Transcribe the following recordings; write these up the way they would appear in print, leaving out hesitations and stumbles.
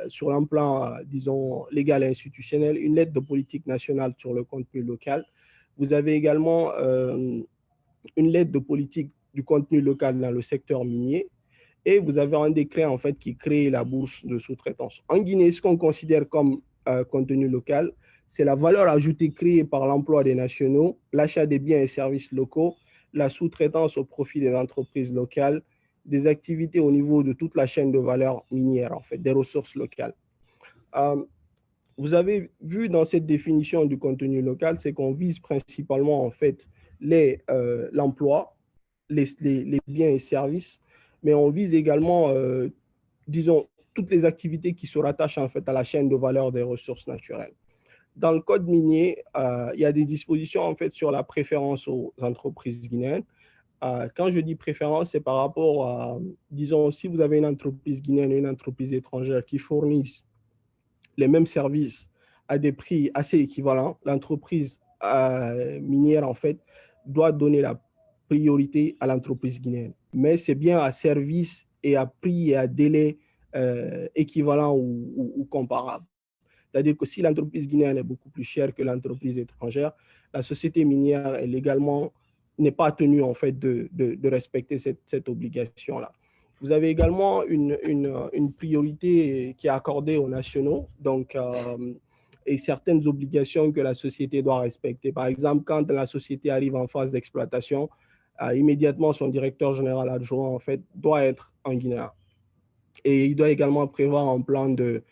sur un plan, disons, légal et institutionnel, une lettre de politique nationale sur le contenu local. Vous avez également une lettre de politique du contenu local dans le secteur minier. Et vous avez un décret, en fait, qui crée la bourse de sous-traitance. En Guinée, ce qu'on considère comme contenu local, c'est la valeur ajoutée créée par l'emploi des nationaux, l'achat des biens et services locaux, la sous-traitance au profit des entreprises locales, des activités au niveau de toute la chaîne de valeur minière, en fait, des ressources locales. Euh, vous avez vu dans cette définition du contenu local, c'est qu'on vise principalement, en fait, l'emploi, les biens et services, mais on vise également, disons, toutes les activités qui se rattachent, en fait, à la chaîne de valeur des ressources naturelles. Dans le code minier, il y a des dispositions, en fait, sur la préférence aux entreprises guinéennes. Quand je dis préférence, c'est par rapport à, disons, si vous avez une entreprise guinéenne et une entreprise étrangère qui fournissent les mêmes services à des prix assez équivalents, l'entreprise minière, en fait, doit donner la priorité à l'entreprise guinéenne. Mais c'est bien à service et à prix et à délai équivalent ou comparable. C'est-à-dire que si l'entreprise guinéenne est beaucoup plus chère que l'entreprise étrangère, la société minière est légalement n'est pas tenue, en fait, de respecter cette obligation-là. Vous avez également une priorité qui est accordée aux nationaux, donc, et certaines obligations que la société doit respecter. Par exemple, quand la société arrive en phase d'exploitation, immédiatement son directeur général adjoint, en fait, doit être un Guinéen. Et il doit également prévoir un plan de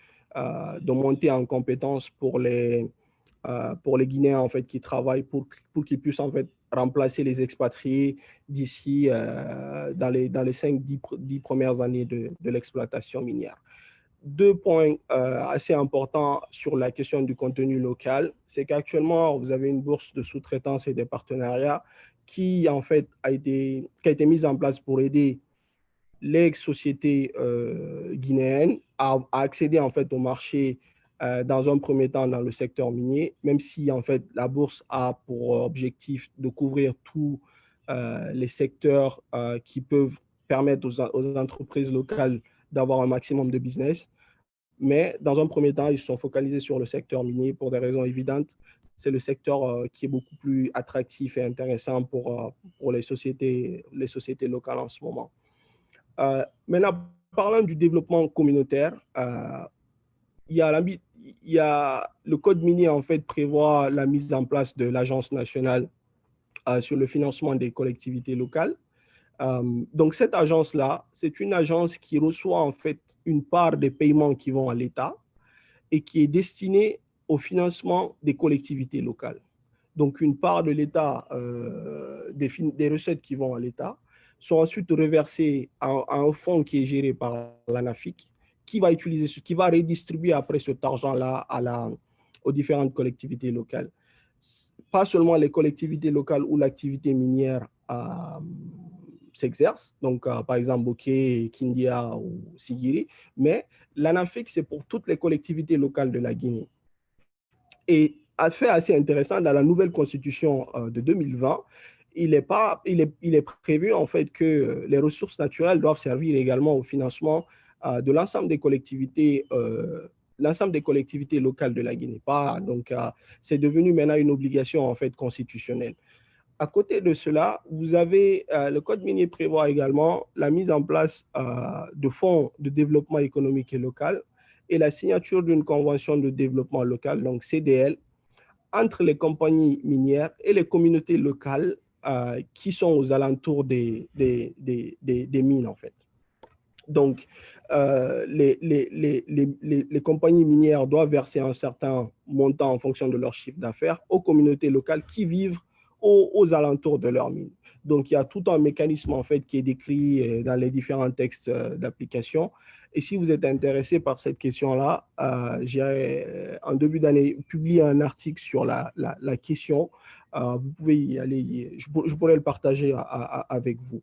montée en compétences pour les Guinéens, en fait, qui travaillent pour qu'ils puissent, en fait, remplacer les expatriés d'ici dans les 5-10 premières années de l'exploitation minière. Deux points assez importants sur la question du contenu local, c'est qu'actuellement, vous avez une bourse de sous-traitance et des partenariats qui, en fait, qui a été mise en place pour aider les sociétés guinéennes à accéder, en fait, au marché dans un premier temps dans le secteur minier, même si, en fait, la bourse a pour objectif de couvrir tous les secteurs qui peuvent permettre aux entreprises locales d'avoir un maximum de business. Mais dans un premier temps, ils se sont focalisés sur le secteur minier pour des raisons évidentes. C'est le secteur qui est beaucoup plus attractif et intéressant pour les sociétés locales en ce moment. Maintenant, parlant du développement communautaire, il y a le code minier, en fait, prévoit la mise en place de l'Agence nationale sur le financement des collectivités locales. Donc, cette agence-là, c'est une agence qui reçoit, en fait, une part des paiements qui vont à l'État et qui est destinée au financement des collectivités locales. Donc, une part de l'État, des recettes qui vont à l'État, sont ensuite reversées à un fonds qui est géré par l'ANAFIC, qui va redistribuer après cet argent-là aux différentes collectivités locales. Pas seulement les collectivités locales où l'activité minière s'exerce, donc par exemple Boké, Kindia ou Sigiri, mais l'ANAFIC, c'est pour toutes les collectivités locales de la Guinée. Et fait assez intéressant, dans la nouvelle constitution de 2020, il est prévu, en fait, que les ressources naturelles doivent servir également au financement de l'ensemble des collectivités locales de la Guinée. Donc, c'est devenu maintenant une obligation, en fait, constitutionnelle. À côté de cela, vous avez le code minier prévoit également la mise en place de fonds de développement économique et local et la signature d'une convention de développement local, donc CDL, entre les compagnies minières et les communautés locales qui sont aux alentours des mines, en fait. Donc, les compagnies minières doivent verser un certain montant en fonction de leur chiffre d'affaires aux communautés locales qui vivent aux alentours de leurs mines. Donc, il y a tout un mécanisme, en fait, qui est décrit dans les différents textes d'application. Et si vous êtes intéressé par cette question-là, j'ai en début d'année publié un article sur la question. Vous pouvez y aller, je pourrais le partager avec vous.